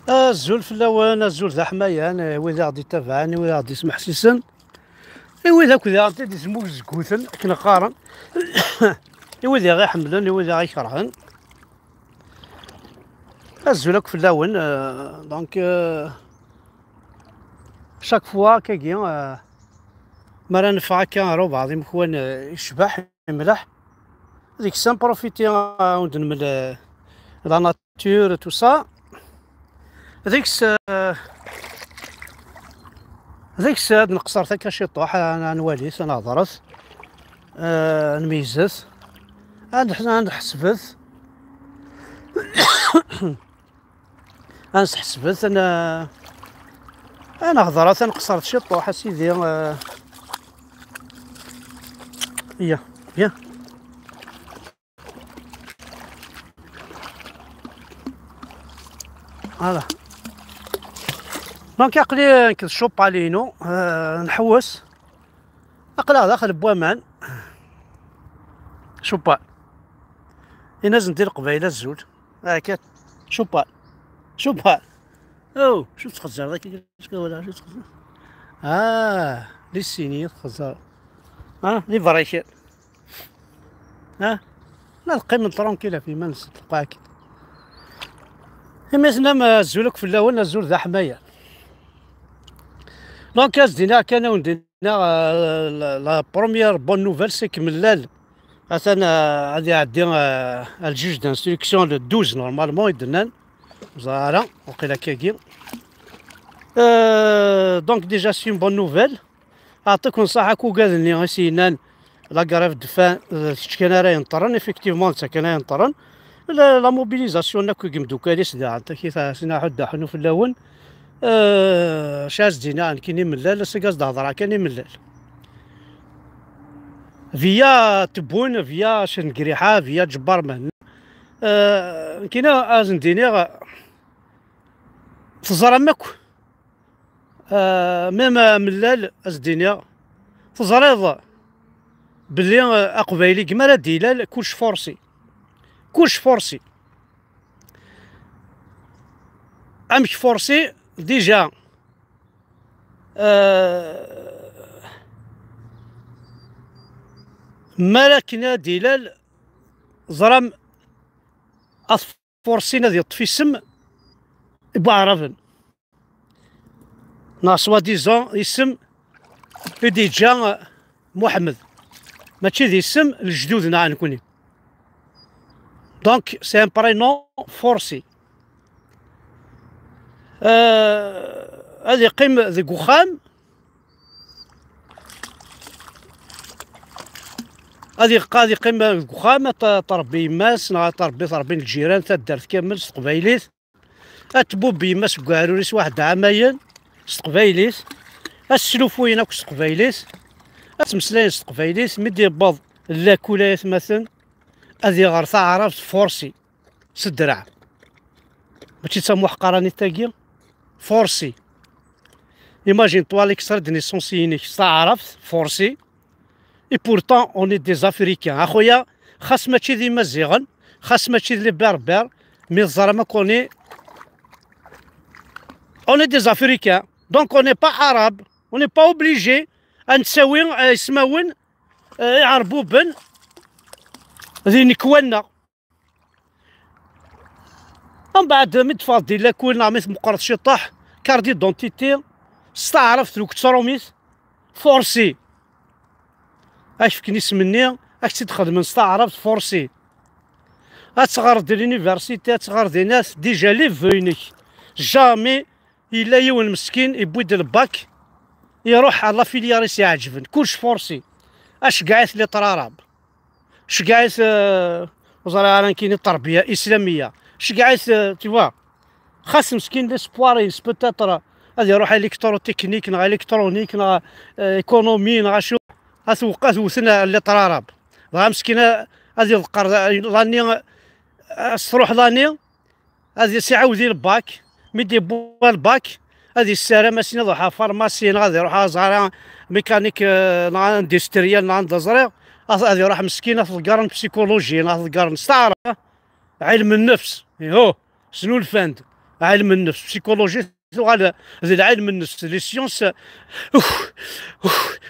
الزول في اللون الزول ذا حمايان وإذا غادي يتابعني وإذا غادي يسمح سيسن وإذا كذا غادي يسمو زكوثن كنا قارن وإذا غي حملن وإذا غي كرهن الزول في اللون دونك شاك فوا كاكي مرة نفع كان رو بعض مكون يشبح ملح ديك سان بروفيتي عندنا من لا ناتور تو سا هذيك هاد نقصر ثك شي طوح انا نواليث انا هضرت نميزت انا نحسبت حسبت انا هضرت انا قصرت شي طوح سيدي يا فوالا دونك عقلي كي شوب علينو نحوس عقلي داخل بوامان شوبا الناس ندير قبيله الزول هاكا شوبا او شو تخزر ذاك ولا شو تخزر لي سيني تخزر لي فريشي لا القيمة ترونكيلا في منس تلقاك مثلا الزولك في الاول الزول ذا حمايه دونك دينا كان وندينا لا بروميير بون نوفيل سي كملال مثلا غادي يعدي الجوج دانستركسيون لو 12 نورمالمون يدنان زهرة وقيلا كاكي دونك ديجا سي اون بون نوفيل نعطيك نصيحة كو قالني غاسينان لا كراف دفان كان راه ينطرن افيكتيفمون تا كان ينطرن لا موبيليزاسيون كو قمدو كاليس دا انت كيف سنا حدا حنو في اللون شاز دينا كيني ملال سكاز دهضرا كاني ملال فيا تبون فيا شنقريحة فيا جبار مهنا كينا ازن ديني تزرى ماكو ميم ملال ازدينيا تزريض بلي اقبايلي كما راه ديلال كلش فورسي امش فورسي ديجا مالكنا ديلال زرام فورسينا ديال طفي السم بعرفن سوا ديزون يسم ديجا محمد ماشي دي السم لجدودنا نكوني دونك سي ان برينون فورسي هذه قيم ذيك وخام هذه قيم وخام تربي ماس تربي الجيران تدارت كامل ستقبايليت اتبوب بيماس كاعروريس واحد عامين ستقبايليت السلوفوين اكو ستقبايليت اتمسلاين ستقبايليت مدي باض لاكولايت مثلا هذه غرثة عرفت فورسي سدرع ماشي تسمو حقراني تاكيا فورسي ايماجين طوا ليكسترا دو نيسونس ينيك عرفت فورسي اي بورتون اوني دي زافريكان اخويا خاص ماشي دي مزيغن خاص ماشي لي بربر مي الزرما كوني اوني دي زافريكان دونك اوني با عرب اوني با اوبليجي ان نساوي يسماون يعربو بن ذي نكوانا من بعد متفاضي لا كولنا مثل مقرط شطاح كاردي دونتيتي استعرفت لو كتروميس فورسي اش فيك نسمني اش تدخل من استعرفت فورسي اتغار دي لونيفرسيتي اتغار دي ناس ديجا لي فينيك جامي الا يون مسكين يبويد الباك يروح على فيلياريس يعجبن كلش فورسي اش قاعد لي طراراب اش قاعد وزرا راه كاين التربيه اسلاميه اش قاعد تيوا خاص مسكين ليسبواريس بوتيتر غادي يروح الكترو تكنيك نا الكترونيك نا ايكونومي نا شو اسوقات وسنا لي طراراب راه مسكينه غادي القر لاني تروح لاني غادي سيعاودي الباك ميدي بوا الباك هذه الساره ماشي نروح فارماسي غادي يروح زهره ميكانيك اندستريال عند زرير غادي يروح مسكينه في القرن بسيكولوجي في القرن استعرف علم النفس هو شنو الفند علم النفس بسيكولوجي على علم النفس لي سيونس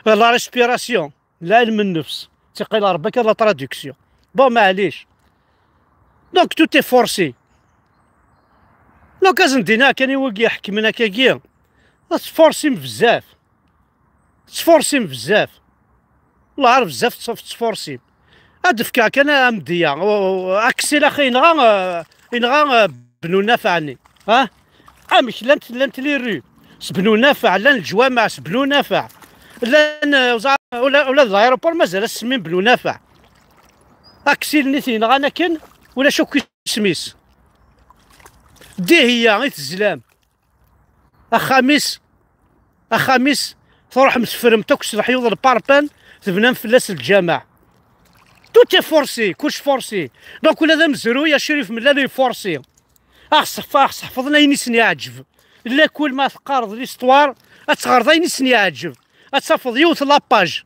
لا ريسبيراسيون علم النفس تقيل ربك لا تراديكسيون بون معليش دونك تو تي فورسي لو كازن دينا كان يوقي يحكمنا كاكيا تفورسيم بزاف تفورسيم بزاف والله عارف بزاف تفورسيم هاد فكا كان امديا اكسي لا خي ينغا بنو نافعني ها مش لانت لي ري سبنو نافع لان الجوامع سبنو نافع لان ولا الايروبور مازال سمين بنو نافع اكسي نيتين غانا كان ولا شو سميس دي هي غير الزلام اخاميس تروح مسفرم توكس الحيوض الباربان تبنى مفلاس الجامع توتي فورسي كلش فورسي دونك ولا ذا مزرو يا شريف من لا فورسي اخص حفظنا ينسني يعجب لا كل ما تقارض ليستوار اتغرض ينسني يعجب اتفض يوث لاباج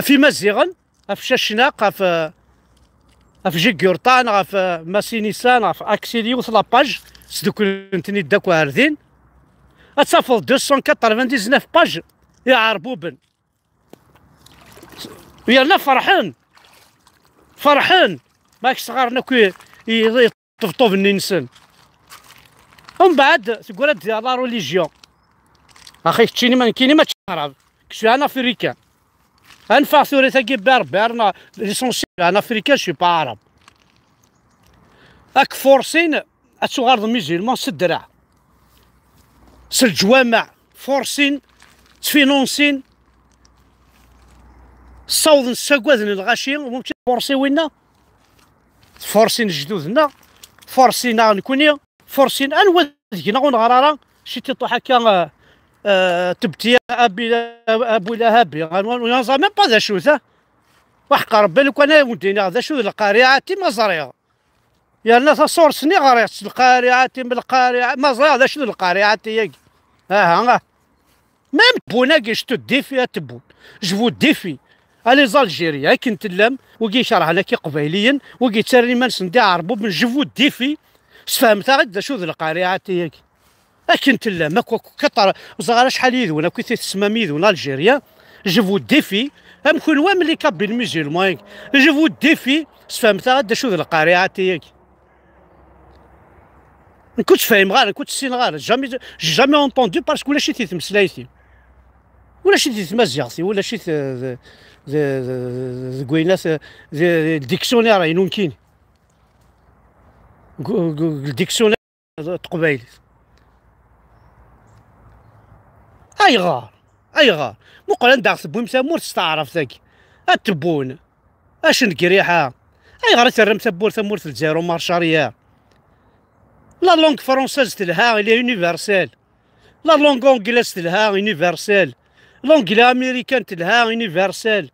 في مزيغن في شاشناق في جيكورطان في ماسينيسان في اكسيل يوث لاباج سدوك نتني داك واردين اتفض 299 باج يا عربوبن ويانا فرحان ماك صغارنا كي يطفطوا في النسان ومن بعد تقول ديال لا ريليجيون اخي كتشيني ما كاينين ما تعرف كشي انا افريكان انفع ثوري تاكي بربي انا ليسونسيال انا افريكان شي با عرب اك فورسين اتغارض ميزيلمون سدرع الجوامع فورسين تفينونسين صوض الساكوازن الغاشي وممكن فورسي وينا فورسين جدودنا فورسينا نكوني فورسين انوا دينا غنغرارا شي تيطوح هكا تبتيا ابو لهب ينظر ميم با ذا شو ذا وحق ربي لو كان ودينا ذا شو القارعه ما زريغ يا الناس صورسني غريت القارعه بالقارعه ما زريغ ذا شو القارعه ياك ها ميم بونا كيش تدي فيها تبون جبو ديفي الي زالجيريا كنت اللام وكي شرحنا كي قبيليا وكي تسرني ما نسندي عربو من جبو ديفي فهمتها غدا شو ذا القارعه ياك كنت اللام كطر صغار شحال يذون كي تسمى ميذون الجيريا جبو ديفي هم كل وام اللي كاب الميزيلمون جبو ديفي فهمتها غدا شو ذا القارعه ياك ما كنتش فاهم غير كنت سين غير جامي اونطوندو باسكو ولا شي تيتمسلايتي ولا شي تيتمازيغتي ولا شي كويناس الديكسيونير ينون كاين الديكسيونير تقبايلي اي غار مقال نداغ تبوي مسامور تستعرف ذاك التبون اش نكريحه اي غار ترم تبور ثمور الجزائر مارشاريا لا لونغ فرونسيز تلها اللي يونيفرسال لا لونغ اونجليز تلها يونيفرسال لونجلي امريكان تلها يونيفرسال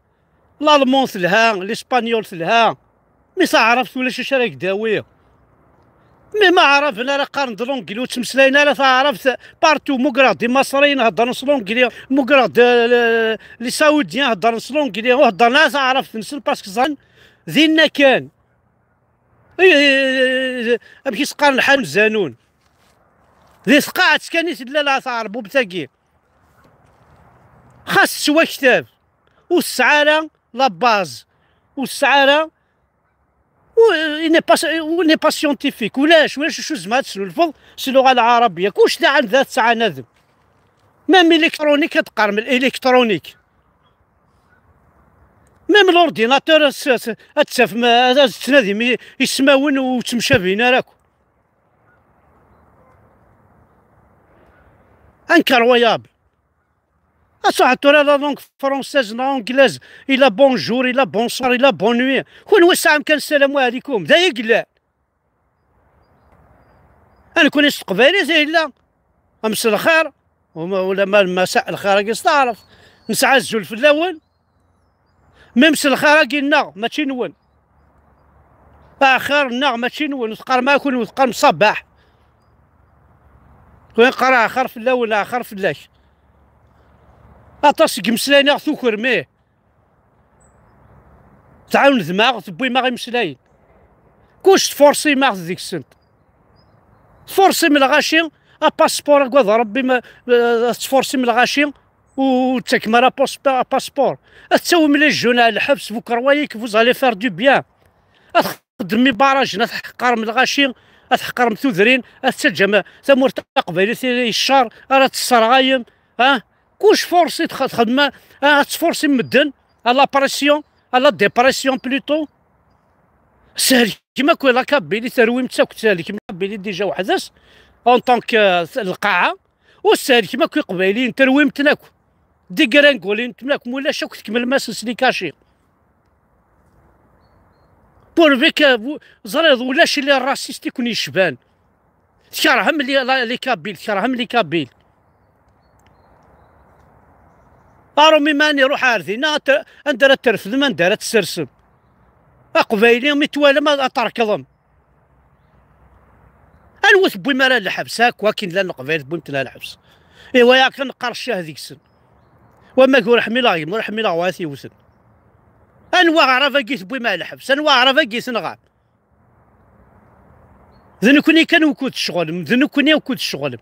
الالمون تلها الاسبانيول تلها مي عرفت ولا شي راك داويه مي ما عرفنا راه قارن لونجلي وتمسلاينا لا عرفت بارتو موكراد دي مصريين هضر نص لونجلي موكراد لي سعوديين هضر نص لونجلي وهضرنا عرفت نسل باسكو زان ذينا كان باش يسقار الحال زانون ذي سقاعة كانت لا تعربو بتاكي خاص سوا كتاب والسعارة لا باز والسعارة ني با سيونتيفيك ولاش شو زعما تسلو الفض سي اللغة العربية كلش تاع ذات ساعة نذم ميم الكترونيك تقار من الالكترونيك ميم الاورديناتور تساف تنادي يسماون وتمشى بينا راكو انكرويابل صح ترى لا لونغ فرونسيز لا انجليز الى بونجور الى بونسوار الى بون نوي كون وسع كان السلام عليكم ذا يقلا انا كون استقبالي زي لا امس الخير ولا ما المساء الخير كي تعرف نسعى الزول في الاول ميمس الخير قلنا ماشي نون اخر النغ ماشي نون وتقار ما يكون وتقار مصباح وين قرا اخر في الاول اخر في اللاش اطاس مسلاين ثوكر ميه تعاون دماغ تبوي ما غيمسلاين كوش تفورسي ما ديك السنت تفورسي من الغاشي باسبور كواذ ربي ما تفورسي من الغاشي وتكمل باسبور تسوي ملي جونا على الحبس فو كروايك فوز علي فار دو بيان تخدمي باراج تحقر من الغاشي تحقر مثوذرين تسجم ثمور قبيله الشار راه تسرغايم كوش فورسي تخدم تفورسي مدن لا بريسيون لا ديبرسيون بلوتو ساهل كيما كون لا كابيلي ترويم تاك ساهل كيما كابيلي ديجا وحداس اون طونك القاعه وساهل كيما كون قبايلين ترويم تناكو دي كرانكولين تناكم ولا شاك تكمل ماس سليكاشي بور فيك زريض ولا شي اللي الراسيست يكون يشبان تكرهم لي كابيل تكرهم لي كابيل ارومي ماني روح عارفين اندر ترفد ما ندار تسرسم قبايلي متوالا ما تركضهم الوث بوي ما راه الحبس هاك ولكن لا نقبل بوي متنا الحبس ايوا ياك نقرش هذيك السن وما كون حميلا غير حميلا غواتي وسن انوا عرف قيس بوي ما الحبس انوا عرف قيس نغاب ذن كوني كان وكود الشغل ذن كوني وكود الشغل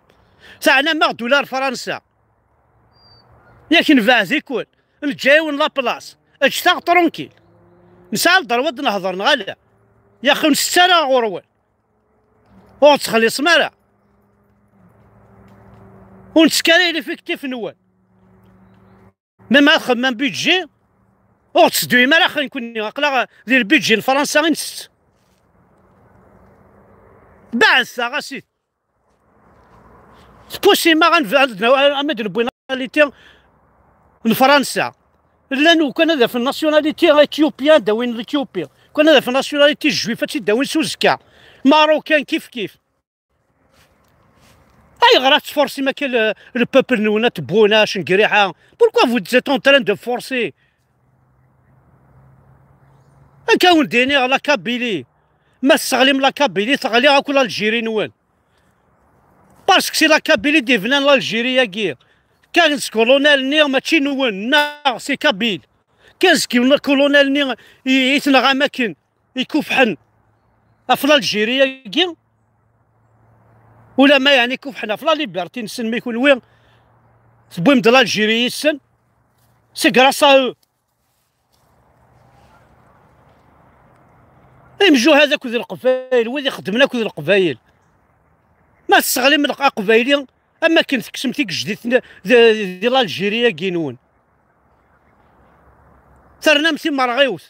ساعنا ما دولار فرنسا ياك نفاز يكون نجاون لا بلاص اشتاق ترونكيل نسال ضرود نهضر نغالا يا اخي نستانا غروال او تخلي سمارة ونتسكاري لي فيكتيف نوال ما خدام بيدجي او تسدوي ما خلينا نكون عقلا ديال البيدجي الفرنسا غير نست بعثا غاسي سبوسي ما غنفعل امد البويناليتي لفرنسا لانه كان هذا في الناسيوناليتي اثيوبيان داوين الاثيوبيا كان هذا في الناسيوناليتي الجويفه تداوين سوزكا ماروكان كيف اي غرات تفورسي ما كان البوبل نونا تبوناش نقريحه بوركوا فو زيت اون تران دو فورسي كاون ديني على كابيلي ما تستغلي من لا كابيلي تغلي غاكل الجيري نوان باسكو سي لا كابيلي ديفنان الجيري ياكي كان كولونيل ني ماشي نوان نا سي كابيل كان كولونيل ني يتنغى ماكن يكوفحن في الجيري ياكي ولا ما يعني كوفحنا في لا ليبرتي نسن ما يكون وين تبويم د الجيري يسن سي كراسا يمجو هذاك ذي القبايل وذي خدمنا ذي القبايل ما تستغلي من قبايلي اما كنت تكسمتيك جديد ديال الجيريا كينون ثرنا مسي مرغيوث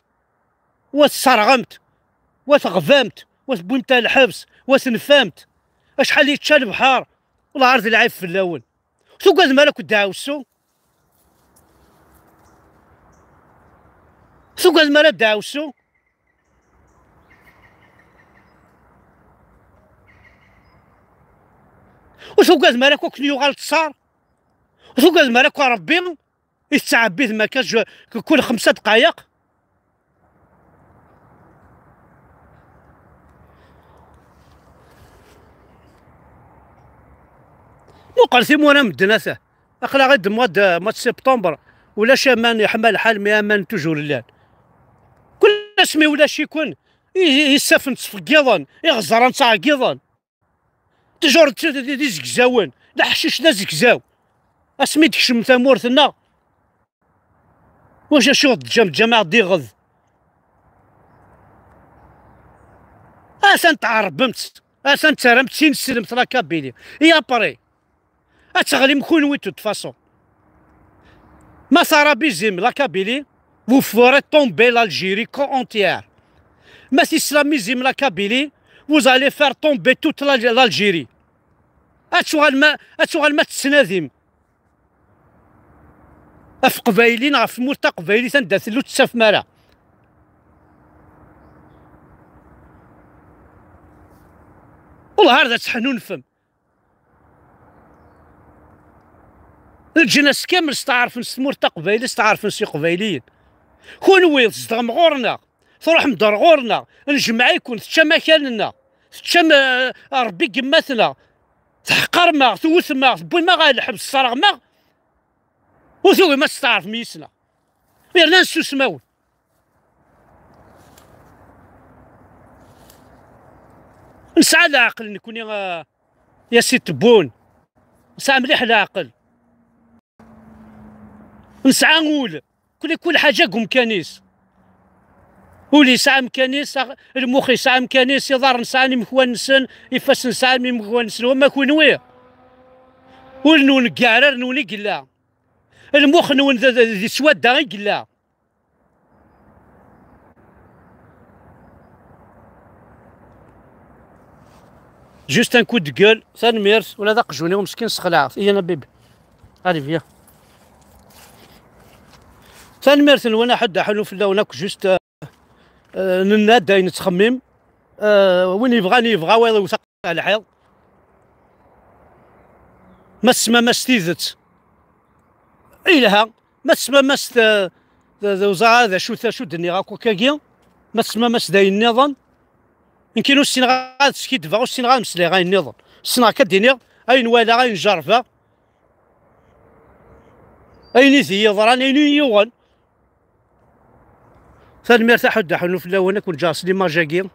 وتسرغمت وتغفامت وتبونت الحبس وتنفامت اشحال يتشال البحر والله عارف العيب في الاول سوق هذا مالك دعاوسو سوق هذا مالك دعاوسو وسوق هذا مالك وكن يغال تصار وسوق هذا مالك ربي يستعبيه ما كاش كل 5 دقائق مقرثي مونا مدناثه اخلا غير موا سبتمبر ولا شامان يحمل الحال مي امان توجور الليل كل اسمي ولا شي يكون يسافن تفقيضا يغزر نتاع قيضا تجور دي زكزاون لا حشيش لا زكزاو اسمي تكشم ثمورتنا واش شوط الجماعه دي غض اسان تعربمت اسان ترمت سين سلمت لا كابيلي يا بري اتغلي مكون ويتو دفاسون ما صار بيزيم لا كابيلي vous ferez tomber l'Algérie entière ما تسلاميزيم لا كابيلي vous allez faire tomber toute l'Algérie اتشغل ما تسناديم اف قبايلين غف مورتا قبايلي تنداثلو تساف مالا والله هذا تحنون فم الجناس كامل استعرف نسمورتا قبايلي استعرف نسي قبايليين كون ويل تصدغم غورنا تروح مدار غورنا نجمع يكون تشا مكاننا تشا ربي قماتنا تحقر ما ثوث ما بوي ما غا الحبس الصرغ ما وثوي ما تستعرف ميسنا غير نسو سماون نسعى العقل نكوني يا سي تبون نسعى مليح العقل، نسعى نقول كل حاجه قوم كانيس، ولي يسعى مكانيس المخ يسعى مكانيس، يضار نسعى مكوانسن يفاس نسعى مكوانسن وما كونوي ولنون كعرر نوني قلا المخ نون ذي سوادا غي قلا. جوست ان كو دو كول تنميرت ولا ذا قجوني ومسكين سخلعت انا بيبي هادي فيا تنميرت وانا حد حلو في اللونك جوست ننادى نتخمم وين يبغاني يبغى وين يوثق على الحيط ما تسمى ما ستيزت إلها ما تسمى ما ست وزارة ذا شو دني غاكو كاكيا ما تسمى ما سداي النظام يمكن السين غاد سكيت فا السين غاد مسلي غاي النظام السين كديني أين والا غاي نجرفها أين ذي يضران أين يوغن ثاني مرتاح حد حنو في اللون كون جاسلي ما جاكي